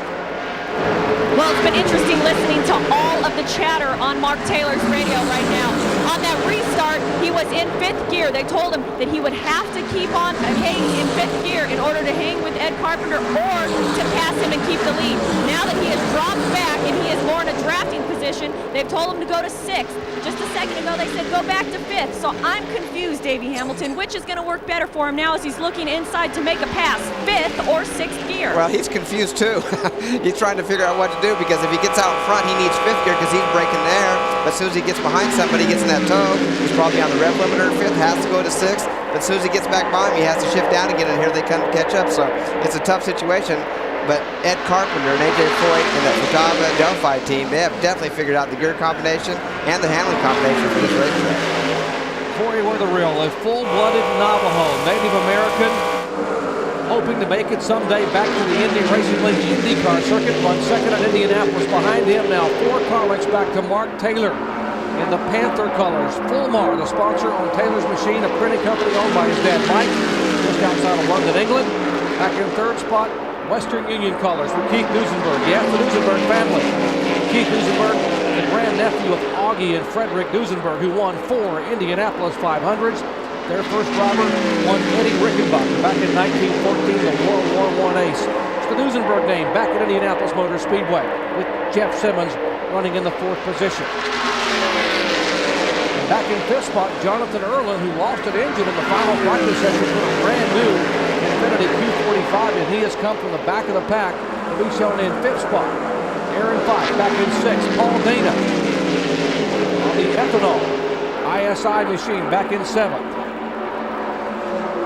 F: Well, it's been interesting listening to all of the chatter on Mark Taylor's radio right now. On that restart, he was in 5th gear. They told him that he would have to keep on hanging in 5th gear in order to hang with Ed Carpenter or to pass him and keep the lead. Now that he has dropped back and he is more in a drafting position, they've told him to go to 6th. Just a second ago, they said go back to 5th. So I'm confused, Davey Hamilton. Which is going to work better for him now as he's looking inside to make a pass, 5th or 6th gear?
E: Well, he's confused too. He's trying to figure out what to do because if he gets out in front, he needs 5th gear because he's breaking there. But as soon as he gets behind somebody, gets in that toe, he's probably on the rev limiter in 5th, has to go to 6th. But as soon as he gets back behind him, he has to shift down again, and here they come to catch up. So it's a tough situation. But Ed Carpenter and AJ Foyt and the Futaba Delphi team, they have definitely figured out the gear combination and the handling combination for this racetrack.
C: Corey Witherill, a full-blooded Navajo, Native American, hoping to make it someday back to the Indy Racing League IndyCar circuit. Run second at Indianapolis. Behind him now 4 car lengths back to Mark Taylor in the Panther colors. Fulmar, the sponsor on Taylor's machine, a printing company owned by his dad Mike, just outside of London, England. Back in 3rd spot, Western Union colors for Keith Duesenberg. Yes, the Duesenberg family. Keith Duesenberg, the grandnephew of Augie and Frederick Duesenberg, who won 4 Indianapolis 500s. Their first driver won Eddie Rickenbacker back in 1914, the World War I ace. It's the Duesenberg name back at Indianapolis Motor Speedway with Jeff Simmons running in the 4th position. And back in 5th spot, Jonathan Erlin, who lost an engine in the final practice session with a brand new Infiniti Q45, and he has come from the back of the pack to be shown in 5th spot. Aaron Fife back in 6th. Paul Dana on the ethanol ISI machine back in 7th.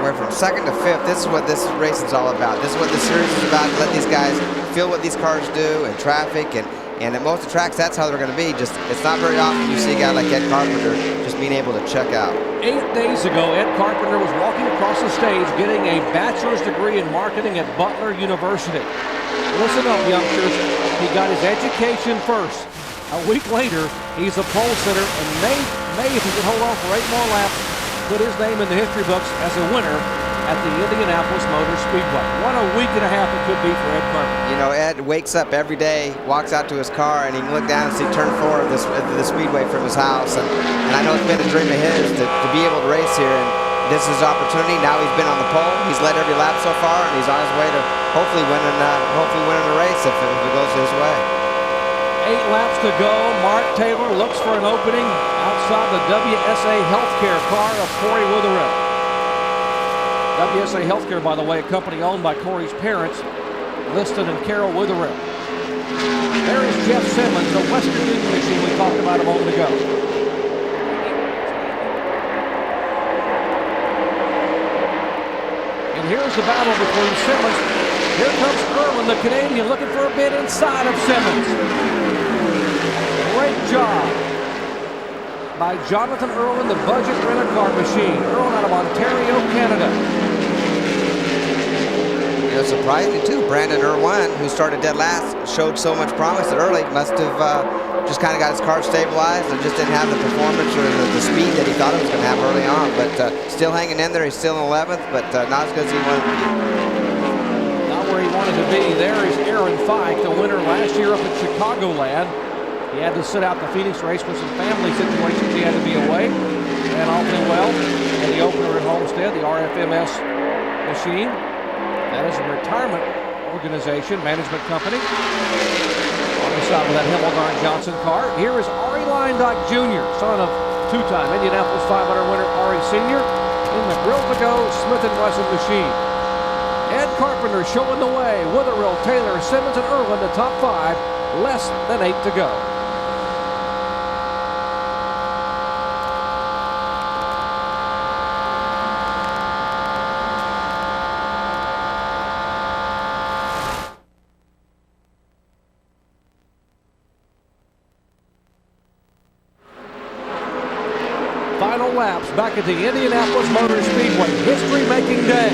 E: We're from 2nd to 5th. This is what this race is all about. This is what the series is about. Let these guys feel what these cars do in traffic, and at most of the tracks, that's how they're going to be. Just it's not very often you see a guy like Ed Carpenter just being able to check out.
C: 8 days ago, Ed Carpenter was walking across the stage getting a bachelor's degree in marketing at Butler University. Listen up, youngsters. He got his education first. A week later, he's a pole sitter and may, if he can hold on for 8 more laps, put his name in the history books as a winner at the Indianapolis Motor Speedway. What a week and a half it could be for Ed Carpenter.
E: You know, Ed wakes up every day, walks out to his car, and he can look down and see turn 4 of the Speedway from his house. And I know it's been a dream of his to be able to race here, and this is his opportunity. Now he's been on the pole. He's led every lap so far, and he's on his way to hopefully winning the race if it goes his way.
C: 8 laps to go. Mark Taylor looks for an opening outside the WSA Healthcare car of Corey Witherill. WSA Healthcare, by the way, a company owned by Corey's parents, Liston and Carol Witherill. There is Jeff Simmons, the Western Union machine we talked about a moment ago. And here's the battle between Simmons. Here comes Irwin, the Canadian, looking for a bit inside of Simmons. Great job by Jonathan Irwin, the budget rent-a-car machine. Irwin out of Ontario, Canada.
E: You know, surprisingly too, Brandon Irwin, who started dead last, showed so much promise early. Must have just kind of got his car stabilized and just didn't have the performance or the speed that he thought it was going to have early on. But still hanging in there. He's still in 11th, but not as good as he wanted to be.
C: Not where he wanted to be. There is Aaron Fike, the winner last year up at Chicagoland. He had to sit out the Phoenix race for some family situations. He had to be away. Ran awfully well. And the opener at Homestead, the RFMS machine. That is a retirement organization, management company. On the side of that Himmelgarn Johnson car. Here is Ari Leindock Jr., son of two-time Indianapolis 500 winner Ari Sr. in the grill to go Smith & Wesson machine. Ed Carpenter showing the way. Witherill, Taylor, Simmons, and Irwin, the top 5. Less than 8 to go. Final laps back at the Indianapolis Motor Speedway. History-making day.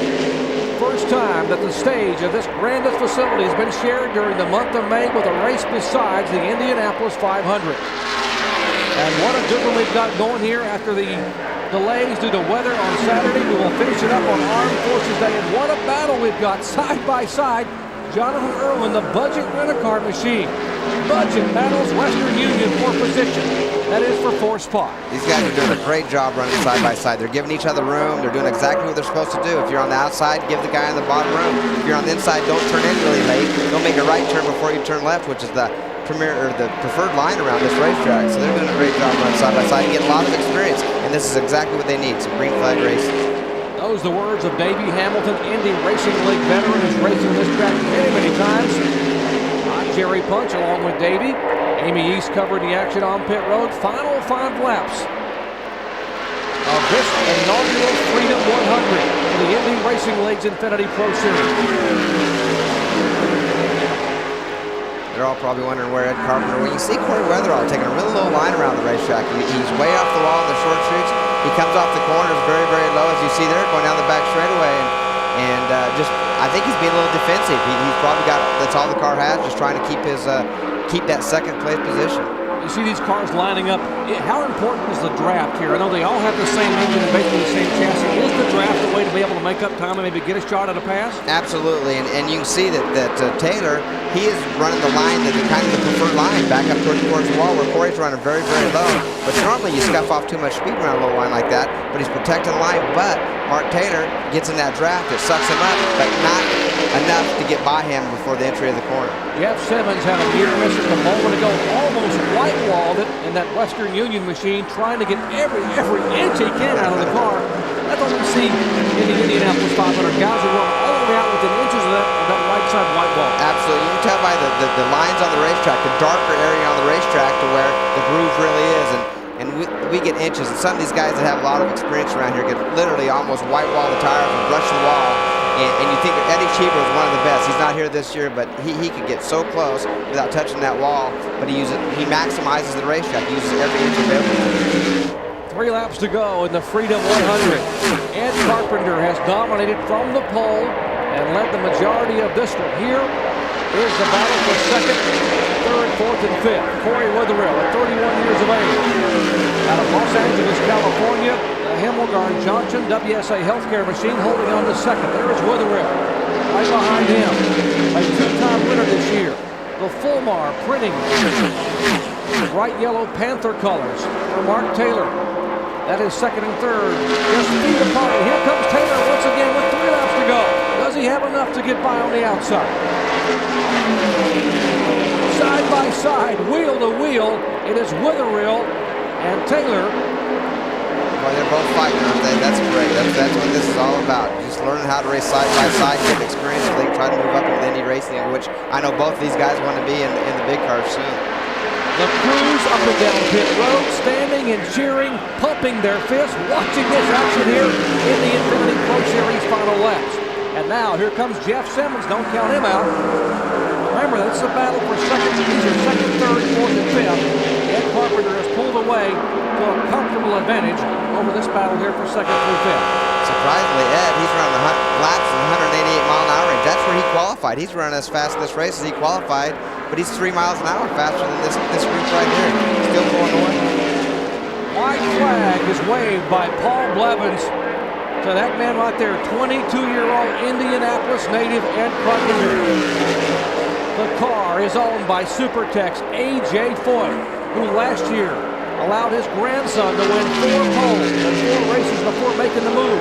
C: First time that the stage of this grandest facility has been shared during the month of May with a race besides the Indianapolis 500. And what a good one we've got going here after the delays due to weather on Saturday. We will finish it up on Armed Forces Day. And what a battle we've got side by side. Jonathan Irwin, the budget rent-a-car machine. Budget battles Western Union for position. That is for 4th spot.
E: These guys are doing a great job running side by side. They're giving each other room. They're doing exactly what they're supposed to do. If you're on the outside, give the guy on the bottom room. If you're on the inside, don't turn in really late. Don't make a right turn before you turn left, which is the preferred line around this racetrack. So they're doing a great job running side by side and getting a lot of experience. And this is exactly what they need, some green flag racing.
C: Those are the words of Davey Hamilton, Indy Racing League veteran who's racing this track many, many times. I'm Jerry Punch along with Davey. Amy East covering the action on pit road. Final 5 laps of this inaugural Freedom 100 for the Indy Racing League's Infiniti Pro Series.
E: They're all probably wondering where Ed Carpenter. When you see Corey Witherill taking a really low line around the racetrack, he's way off the wall in the short shoots. He comes off the corners very, very low, as you see there, going down the back straightaway. And just, I think he's being a little defensive. He's probably got, that's all the car has, just trying to keep his keep that second place position.
C: You see these cars lining up. How important is the draft here? I know they all have the same engine and basically the same chassis. Is the draft a way to be able to make up time and maybe get a shot at a pass?
E: Absolutely, and you can see that Taylor, he is running the line, the kind of the preferred line, back up towards the wall, where Corey's running very, very low. But normally you scuff off too much speed around a low line like that, but he's protecting the line. But Mark Taylor gets in that draft, it sucks him up, but not enough to get by him before the entry of the corner.
C: Jeff Simmons had a near miss at the moment ago, almost white-walled it in that Western Union machine, trying to get every inch he can out of the car. That's what we see in the Indianapolis 500. Guys are running all the way out within inches of that right side white wall.
E: Absolutely. You can tell by the lines on the racetrack, the darker area on the racetrack to where the groove really is. And we get inches. And some of these guys that have a lot of experience around here get literally almost white wall the tires and brush the wall. And you think Eddie Cheever is one of the best. He's not here this year, but he could get so close without touching that wall. But he maximizes the racetrack. He uses every inch available.
C: 3 laps to go in the Freedom 100. Ed Carpenter has dominated from the pole and led the majority of this one. Here is the battle for second, third, fourth, and fifth. Corey Witherill at 31 years of age. Out of Los Angeles, California, the Himmelgarn Johnson WSA Healthcare machine holding on to second. There is Witherill. Right behind him, a two-time winner this year. The Fulmar printing bright yellow Panther colors for Mark Taylor. That is second and third. Just feet apart. Here comes Taylor once again with 3 laps to go. Does he have enough to get by on the outside? Side by side, wheel to wheel, it is Witherill and Taylor.
E: Well, they're both fighting, aren't they? That's great. That's what this is all about. Just learning how to race side by side, get experience, so they can try to move up in the Indy racing, which I know both these guys want to be in the big cars soon.
C: The crews up and down pit road, standing and cheering, pumping their fists, watching this action here in the Infiniti Pro Series final laps. And now here comes Jeff Simmons. Don't count him out. Remember, that's the battle for second. These are second, third, fourth, and fifth. Ed Carpenter has pulled away to a comfortable advantage over this battle here for second through fifth.
E: Surprisingly, Ed, he's running laps at 188 mile an hour range. That's where he qualified. He's running as fast in this race as he qualified, but he's 3 miles an hour faster than this group right here. Still going to win.
C: White flag is waved by Paul Blevins to that man right there, 22-year-old Indianapolis native Ed Carpenter. The car is owned by Supertex A.J. Foyt, who last year allowed his grandson to win 4 poles and 4 races before making the move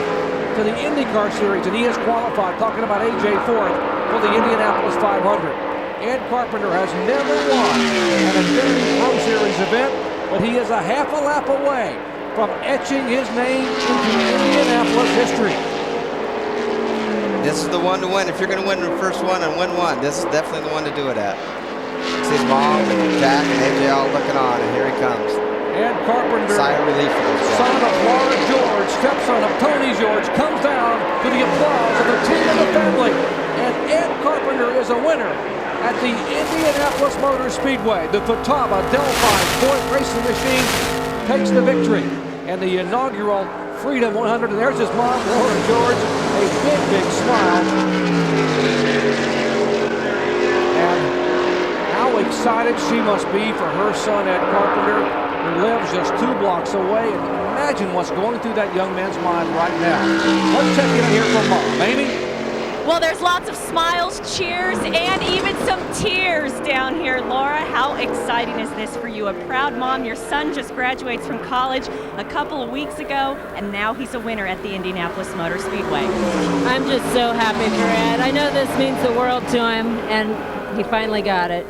C: to the IndyCar Series, and he has qualified, talking about A.J. Foyt, for the Indianapolis 500. Ed Carpenter has never won an Infiniti Pro Series event, but he is a half a lap away from etching his name into Indianapolis history.
E: This is the one to win. If you're going to win the first one and win one, this is definitely the one to do it at. It's his mom and Jack and AJ all looking on, and here he comes.
C: Ed Carpenter,
E: sigh of relief for this guy.
C: Son of Laura George, stepson of Tony George, comes down to the applause of the team and the family. And Ed Carpenter is a winner at the Indianapolis Motor Speedway. The Futaba Delphi Ford racing machine takes the victory. And the inaugural Freedom 100, and there's his mom, Laura George, a big, big smile. And how excited she must be for her son, Ed Carpenter, who lives just 2 blocks away. And imagine what's going through that young man's mind right now. Let's check in here from Mom. Amy?
F: Well, there's lots of smiles, cheers, and even some tears down here. Laura, how exciting is this for you? A proud mom. Your son just graduates from college a couple of weeks ago, and now he's a winner at the Indianapolis Motor Speedway.
I: I'm just so happy for Ed. I know this means the world to him, and he finally got it.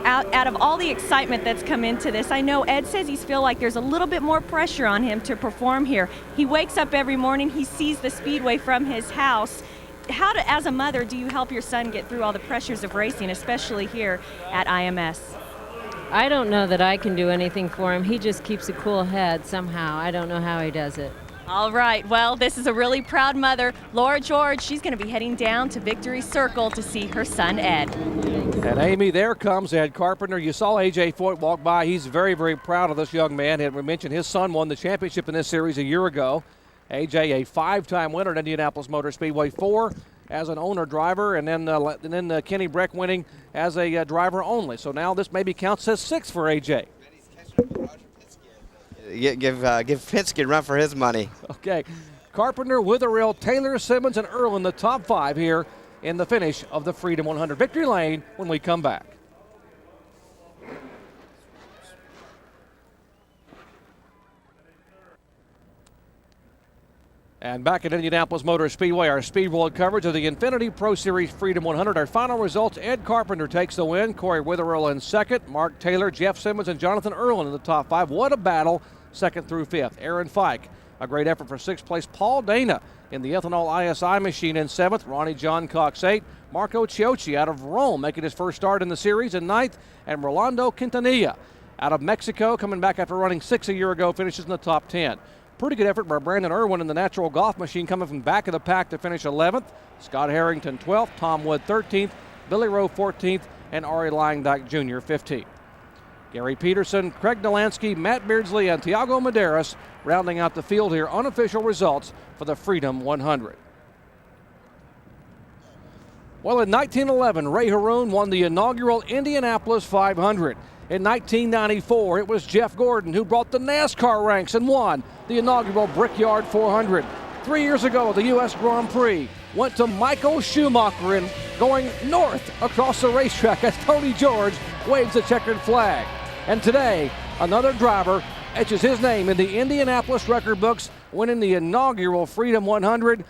F: Out of all the excitement that's come into this, I know Ed says he's feel like there's a little bit more pressure on him to perform here. He wakes up every morning, he sees the Speedway from his house. As a mother, do you help your son get through all the pressures of racing, especially here at IMS?
I: I don't know that I can do anything for him. He just keeps a cool head somehow. I don't know how he does it.
F: All right, well, this is a really proud mother. Laura George, she's going to be heading down to Victory Circle to see her son, Ed.
C: And Amy, there comes Ed Carpenter. You saw A.J. Foyt walk by. He's very, very proud of this young man. And we mentioned his son won the championship in this series a year ago. A.J., a 5-time winner at Indianapolis Motor Speedway, 4 as an owner-driver, and then Kenny Breck winning as a driver only. So now this maybe counts as 6 for A.J.
E: Give Penske a run for his money.
C: Okay. Carpenter, Witherill, Taylor, Simmons, and Earl in the top 5 here in the finish of the Freedom 100. Victory lane when we come back. And back at Indianapolis Motor Speedway, our Speed World coverage of the Infiniti Pro Series Freedom 100. Our final results, Ed Carpenter takes the win, Corey Witherill in second, Mark Taylor, Jeff Simmons, and Jonathan Erlin in the top 5. What a battle, 2nd through 5th. Aaron Fike, a great effort for 6th place. Paul Dana in the Ethanol ISI machine in 7th. Ronnie John Cox 8th. Marco Chiocci out of Rome making his first start in the series in 9th. And Rolando Quintanilla out of Mexico, coming back after running 6 a year ago, finishes in the top 10. Pretty good effort by Brandon Irwin in the Natural Golf machine, coming from back of the pack to finish 11th. Scott Harrington 12th, Tom Wood 13th, Billy Rowe 14th, and Ari Langdyke Jr. 15th. Gary Peterson, Craig Delansky, Matt Beardsley, and Tiago Medeiros rounding out the field here. Unofficial results for the Freedom 100. Well, in 1911, Ray Haroon won the inaugural Indianapolis 500. In 1994, it was Jeff Gordon who brought the NASCAR ranks and won the inaugural Brickyard 400. 3 years ago, the U.S. Grand Prix went to Michael Schumacher and going north across the racetrack as Tony George waves the checkered flag. And today, another driver etches his name in the Indianapolis record books, winning the inaugural Freedom 100.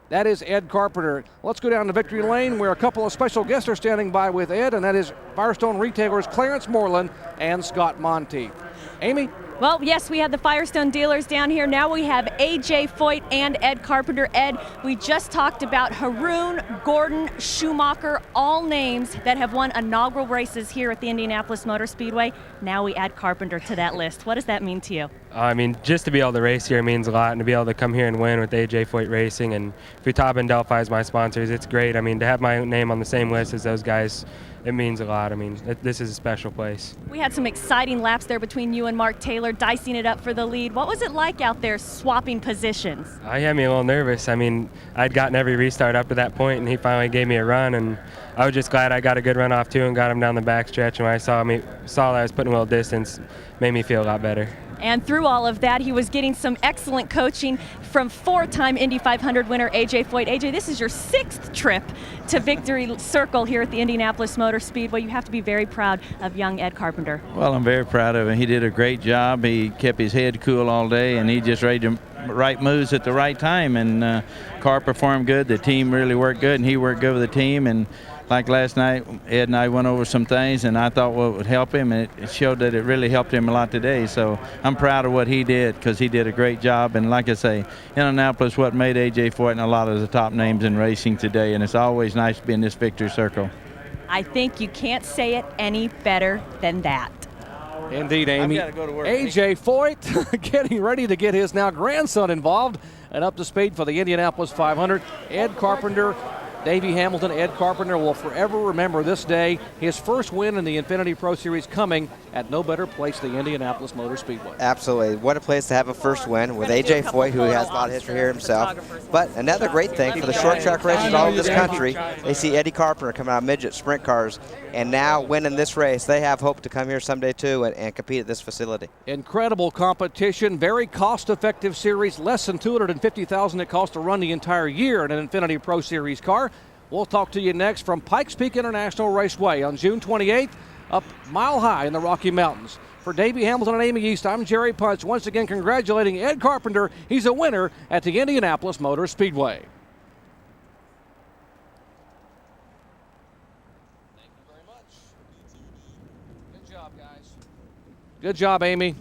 C: That is Ed Carpenter. Let's go down to Victory Lane where a couple of special guests are standing by with Ed, and that is Firestone retailers Clarence Moreland and Scott Monteith. Amy?
F: Well, yes, we had the Firestone dealers down here. Now we have A.J. Foyt and Ed Carpenter. Ed, we just talked about Haroon, Gordon, Schumacher, all names that have won inaugural races here at the Indianapolis Motor Speedway. Now we add Carpenter to that list. What does that mean to you?
G: I mean, just to be able to race here means a lot, and to be able to come here and win with A.J. Foyt Racing and Futaba and Delphi as my sponsors, it's great. I mean, to have my name on the same list as those guys, it means a lot. I mean, this is a special place.
F: We had some exciting laps there between you and Mark Taylor, dicing it up for the lead. What was it like out there swapping positions?
G: He had me a little nervous. I mean, I'd gotten every restart up to that point, and he finally gave me a run, and I was just glad I got a good run off too and got him down the back stretch. And when I saw that I was putting a little distance, made me feel a lot better.
F: And through all of that, he was getting some excellent coaching from four-time Indy 500 winner A.J. Foyt. A.J., this is your 6th trip to Victory Circle here at the Indianapolis Motor Speedway. You have to be very proud of young Ed Carpenter.
J: Well, I'm very proud of him. He did a great job. He kept his head cool all day, and he just made the right moves at the right time. And car performed good. The team really worked good, and he worked good with the team. And like last night, Ed and I went over some things, and I thought what would help him, and it showed that it really helped him a lot today. So I'm proud of what he did because he did a great job. And like I say, Indianapolis what made A.J. Foyt and a lot of the top names in racing today, and it's always nice to be in this victory circle.
F: I think you can't say it any better than that.
C: Indeed, Amy.
J: I've gotta go to work.
C: A.J. Foyt getting ready to get his now grandson involved and up to speed for the Indianapolis 500. Ed Carpenter, Davey Hamilton, Ed Carpenter will forever remember this day. His first win in the Infiniti Pro Series coming at no better place than the Indianapolis Motor Speedway.
E: Absolutely. What a place to have a first win with A.J. Foyt, who has a lot of history here himself. But another great thing for the short track racers all over this country, they see Eddie Carpenter coming out of midget sprint cars and now winning this race. They have hope to come here someday too and compete at this facility.
C: Incredible competition, very cost-effective series, less than $250,000 it costs to run the entire year in an Infiniti Pro Series car. We'll talk to you next from Pikes Peak International Raceway on June 28th, up Mile High in the Rocky Mountains. For Davey Hamilton and Amy East, I'm Jerry Punch, once again congratulating Ed Carpenter. He's a winner at the Indianapolis Motor Speedway. Thank you very much. Good job, guys. Good job, Amy.